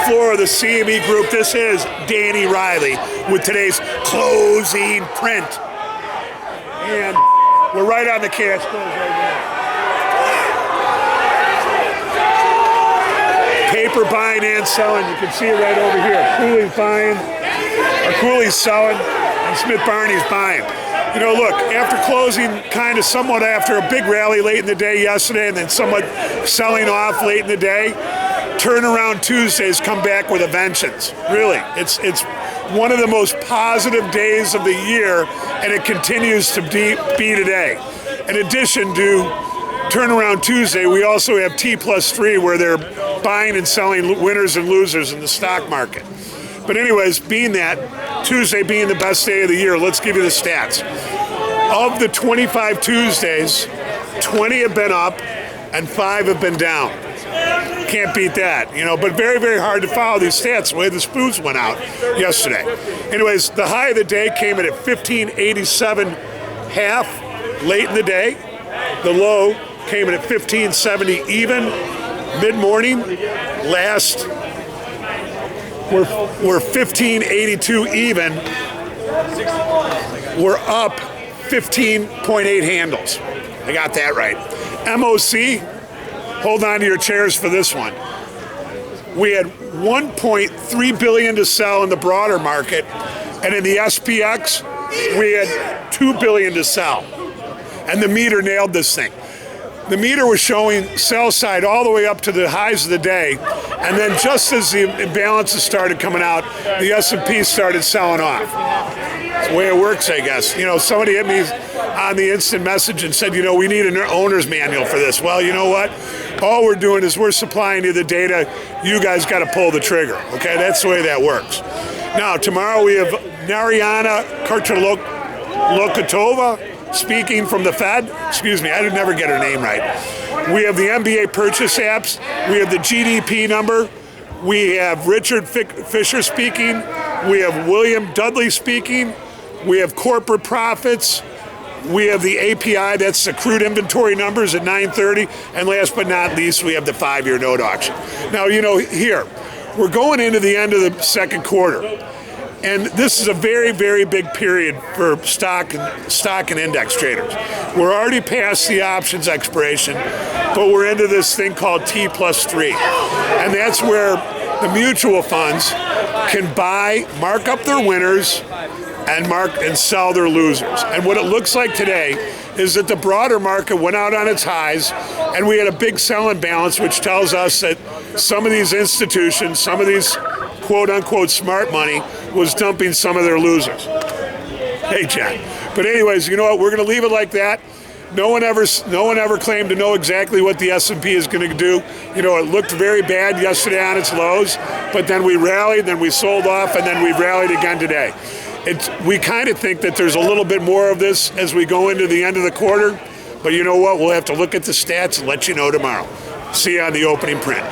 floor of the CME Group. This is Danny Riley with today's closing print. And we're right on the cash close right now. Paper buying and selling. You can see it right over here. Cooley's buying, or Cooley's selling, and Smith Barney's buying. You know, look, after closing kind of somewhat after a big rally late in the day yesterday and then somewhat selling off late in the day, turnaround Tuesdays come back with a vengeance. Really, it's one of the most positive days of the year, and it continues to be today. In addition to turnaround Tuesday, we also have T+3 where they're buying and selling winners and losers in the stock market. But anyways, being that, Tuesday being the best day of the year, let's give you the stats. Of the 25 Tuesdays, 20 have been up and 5 have been down. Can't beat that, you know, but very, very hard to follow these stats the way the spoons went out yesterday. Anyways, the high of the day came in at 1587.5 late in the day. The low came in at 1570 even. Mid-morning, last we're 1582 even. We're up 15.8 handles. I got that right. MOC, hold on to your chairs for this one. We had 1.3 billion to sell in the broader market, and in the SPX, we had 2 billion to sell. And the meter nailed this thing. The meter was showing sell side all the way up to the highs of the day, and then just as the imbalances started coming out, the S&P started selling off. That's the way it works, I guess. You know, somebody hit me on the instant message and said, you know, we need an owner's manual for this. Well, you know what? All we're doing is we're supplying you the data. You guys got to pull the trigger, okay? That's the way that works. Now, tomorrow we have Narayana Kocherlakota speaking from the Fed. Excuse me, I did never get her name right. We have the MBA purchase apps. We have the GDP number. We have Richard Fisher speaking. We have Willanm Dudle speaking. We have corporate profits. We have the API, that's the crude inventory numbers at 9:30. And last but not least, we have the 5-year note auction. Now, you know, here, we're going into the end of the second quarter. And this is a very, very big period for stock and index traders. We're already past the options expiration, but we're into this thing called T+3. And that's where the mutual funds can buy, mark up their winners, and sell their losers. And what it looks like today is that the broader market went out on its highs, and we had a big selling balance, which tells us that some of these institutions, some of these quote-unquote smart money, was dumping some of their losers. Hey, Jack. But anyways, you know what? We're going to leave it like that. No one ever claimed to know exactly what the S&P is going to do. You know, it looked very bad yesterday on its lows, but then we rallied, then we sold off, and then we rallied again today. We kind of think that there's a little bit more of this as we go into the end of the quarter, but you know what? We'll have to look at the stats and let you know tomorrow. See you on the opening print.